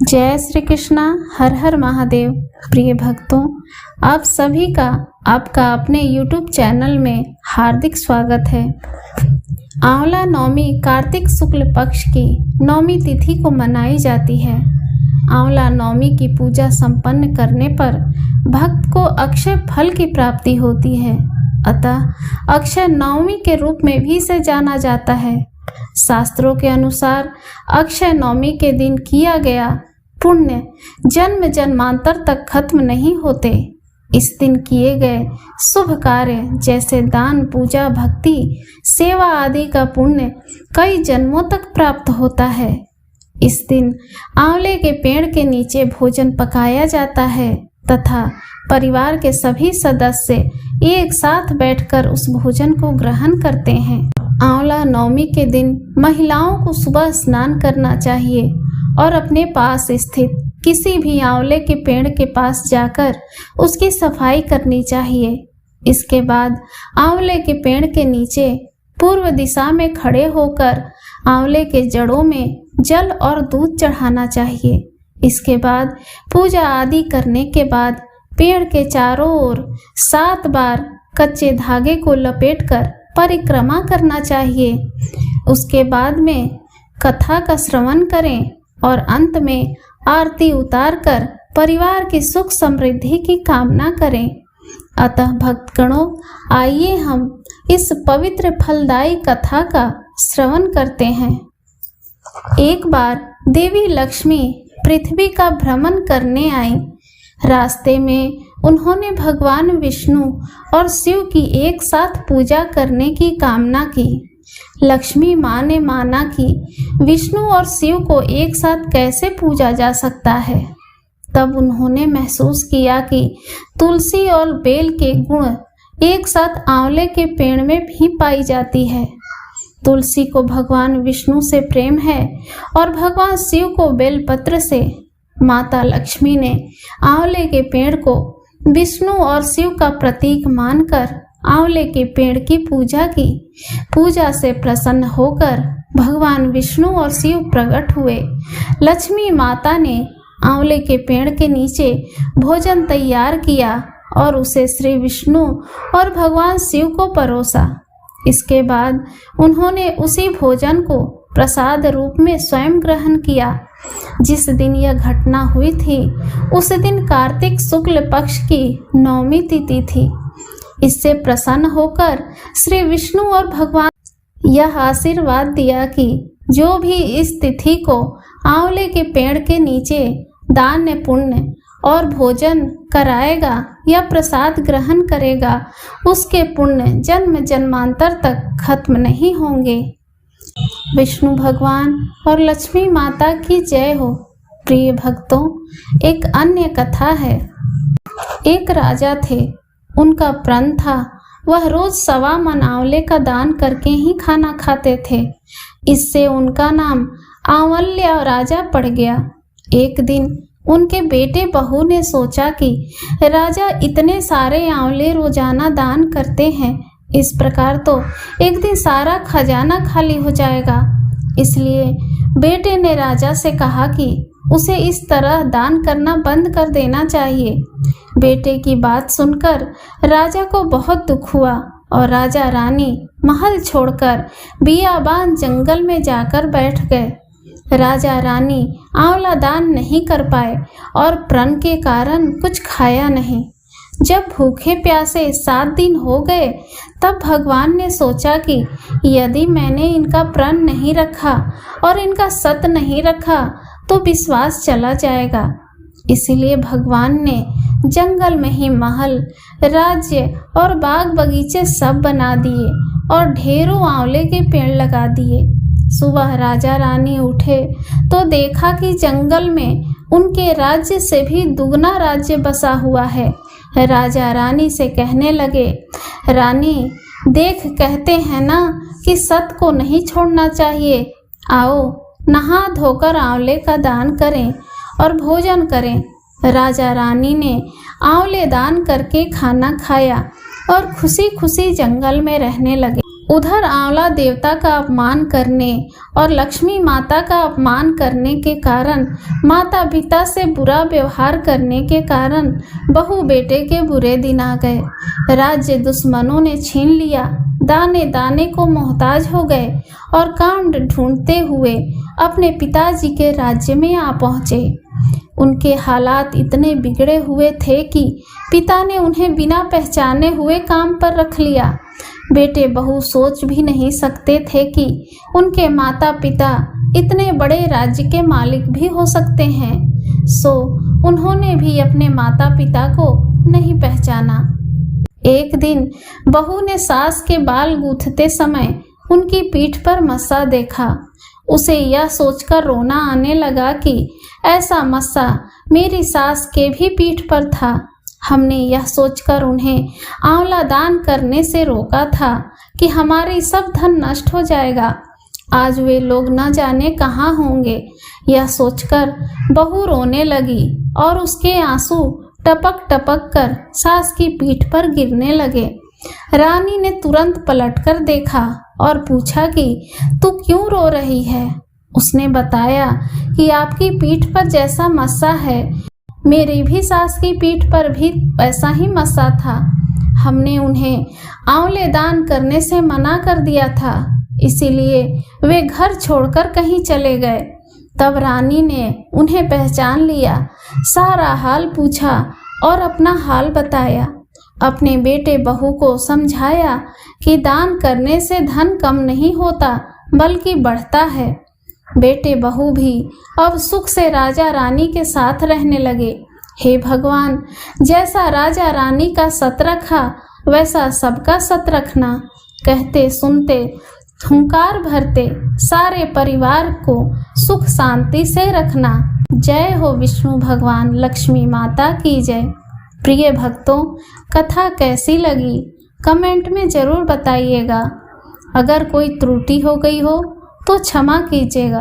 जय श्री कृष्णा। हर हर महादेव। प्रिय भक्तों, आप सभी का आपका अपने YouTube चैनल में हार्दिक स्वागत है। आंवला नवमी कार्तिक शुक्ल पक्ष की नवमी तिथि को मनाई जाती है। आंवला नवमी की पूजा संपन्न करने पर भक्त को अक्षय फल की प्राप्ति होती है। अतः अक्षय नवमी के रूप में भी इसे जाना जाता है। शास्त्रों के अनुसार अक्षय नवमी के दिन किया गया पुण्य जन्म जन्मांतर तक खत्म नहीं होते। इस दिन किए गए शुभ कार्य जैसे दान, पूजा, भक्ति, सेवा आदि का पुण्य कई जन्मों तक प्राप्त होता है। इस दिन आंवले के पेड़ के नीचे भोजन पकाया जाता है तथा परिवार के सभी सदस्य एक साथ बैठकर उस भोजन को ग्रहण करते हैं। आंवला नवमी के दिन महिलाओं को सुबह स्नान करना चाहिए और अपने पास स्थित किसी भी आंवले के पेड़ के पास जाकर उसकी सफाई करनी चाहिए। इसके बाद आंवले के पेड़ के नीचे पूर्व दिशा में खड़े होकर आंवले के जड़ों में जल और दूध चढ़ाना चाहिए। इसके बाद पूजा आदि करने के बाद पेड़ के चारों ओर 7 बार कच्चे धागे को लपेटकर परिक्रमा करना चाहिए। उसके बाद में कथा का श्रवण करें और अंत में आरती उतारकर परिवार की सुख समृद्धि की कामना करें। अतः भक्तगणों, आइए हम इस पवित्र फलदायी कथा का श्रवण करते हैं। एक बार देवी लक्ष्मी पृथ्वी का भ्रमण करने आई। रास्ते में उन्होंने भगवान विष्णु और शिव की एक साथ पूजा करने की कामना की। लक्ष्मी माँ ने माना कि विष्णु और शिव को एक साथ कैसे पूजा जा सकता है। तब उन्होंने महसूस किया कि तुलसी और बेल के गुण एक साथ आंवले के पेड़ में भी पाई जाती है। तुलसी को भगवान विष्णु से प्रेम है और भगवान शिव को बेलपत्र से। माता लक्ष्मी ने आंवले के पेड़ को विष्णु और शिव का प्रतीक मानकर आंवले के पेड़ की पूजा की। पूजा से प्रसन्न होकर भगवान विष्णु और शिव प्रकट हुए। लक्ष्मी माता ने आंवले के पेड़ के नीचे भोजन तैयार किया और उसे श्री विष्णु और भगवान शिव को परोसा। इसके बाद उन्होंने उसी भोजन को प्रसाद रूप में स्वयं ग्रहण किया। जिस दिन यह घटना हुई थी उस दिन कार्तिक शुक्ल पक्ष की नवमी तिथि थी। इससे प्रसन्न होकर श्री विष्णु और भगवान यह आशीर्वाद दिया कि जो भी इस तिथि को आंवले के पेड़ के नीचे दान, पुण्य और भोजन कराएगा या प्रसाद ग्रहण करेगा, उसके पुण्य जन्म जन्मांतर तक खत्म नहीं होंगे। विष्णु भगवान और लक्ष्मी माता की जय हो। प्रिय भक्तों, एक अन्य कथा है। एक राजा थे, उनका प्रण था वह रोज 1.25 मन आंवले का दान करके ही खाना खाते थे। इससे उनका नाम आंवल्य राजा पड़ गया। एक दिन उनके बेटे बहू ने सोचा कि राजा इतने सारे आंवले रोजाना दान करते हैं, इस प्रकार तो एक दिन सारा खजाना खाली हो जाएगा। इसलिए बेटे ने राजा से कहा कि उसे इस तरह दान करना बंद कर देना चाहिए। बेटे की बात सुनकर राजा को बहुत दुख हुआ और राजा रानी महल छोड़कर बियाबान जंगल में जाकर बैठ गए। राजा रानी आंवला दान नहीं कर पाए और प्रण के कारण कुछ खाया नहीं। जब भूखे प्यासे 7 दिन हो गए तब भगवान ने सोचा कि यदि मैंने इनका प्रण नहीं रखा और इनका सत नहीं रखा तो विश्वास चला जाएगा। इसलिए भगवान ने जंगल में ही महल, राज्य और बाग बगीचे सब बना दिए और ढेरों आंवले के पेड़ लगा दिए। सुबह राजा रानी उठे तो देखा कि जंगल में उनके राज्य से भी दुगना राज्य बसा हुआ है। राजा रानी से कहने लगे, रानी देख, कहते हैं ना कि सत को नहीं छोड़ना चाहिए। आओ नहा धोकर आंवले का दान करें और भोजन करें। राजा रानी ने आंवले दान करके खाना खाया और खुशी खुशी जंगल में रहने लगे। उधर आंवला देवता का अपमान करने और लक्ष्मी माता का अपमान करने के कारण, माता पिता से बुरा व्यवहार करने के कारण बहू बेटे के बुरे दिन आ गए। राज्य दुश्मनों ने छीन लिया, दाने दाने को मोहताज हो गए और कांड ढूंढते हुए अपने पिताजी के राज्य में आ पहुँचे। उनके हालात इतने बिगड़े हुए थे कि पिता ने उन्हें बिना पहचाने हुए काम पर रख लिया। बेटे बहू सोच भी नहीं सकते थे कि उनके माता पिता इतने बड़े राज्य के मालिक भी हो सकते हैं, सो उन्होंने भी अपने माता पिता को नहीं पहचाना। एक दिन बहू ने सास के बाल गूंथते समय उनकी पीठ पर मस्सा देखा। उसे यह सोचकर रोना आने लगा कि ऐसा मस्सा मेरी सास के भी पीठ पर था। हमने यह सोचकर उन्हें आंवला दान करने से रोका था कि हमारी सब धन नष्ट हो जाएगा। आज वे लोग न जाने कहाँ होंगे। यह सोचकर बहू रोने लगी और उसके आंसू टपक टपक कर सास की पीठ पर गिरने लगे। रानी ने तुरंत पलटकर देखा और पूछा कि तू क्यों रो रही है? उसने बताया कि आपकी पीठ पर जैसा मस्सा है, मेरी भी सास की पीठ पर भी वैसा ही मस्सा था। हमने उन्हें आंवले दान करने से मना कर दिया था, इसीलिए वे घर छोड़कर कहीं चले गए। तब रानी ने उन्हें पहचान लिया, सारा हाल पूछा और अपना हाल बताया। अपने बेटे बहू को समझाया कि दान करने से धन कम नहीं होता बल्कि बढ़ता है। बेटे बहू भी अब सुख से राजा रानी के साथ रहने लगे। हे भगवान, जैसा राजा रानी का सत रखा वैसा सबका सत रखना। कहते सुनते हुंकार भरते सारे परिवार को सुख शांति से रखना। जय हो विष्णु भगवान लक्ष्मी माता की जय। प्रिय भक्तों, कथा कैसी लगी कमेंट में ज़रूर बताइएगा। अगर कोई त्रुटि हो गई हो तो क्षमा कीजिएगा।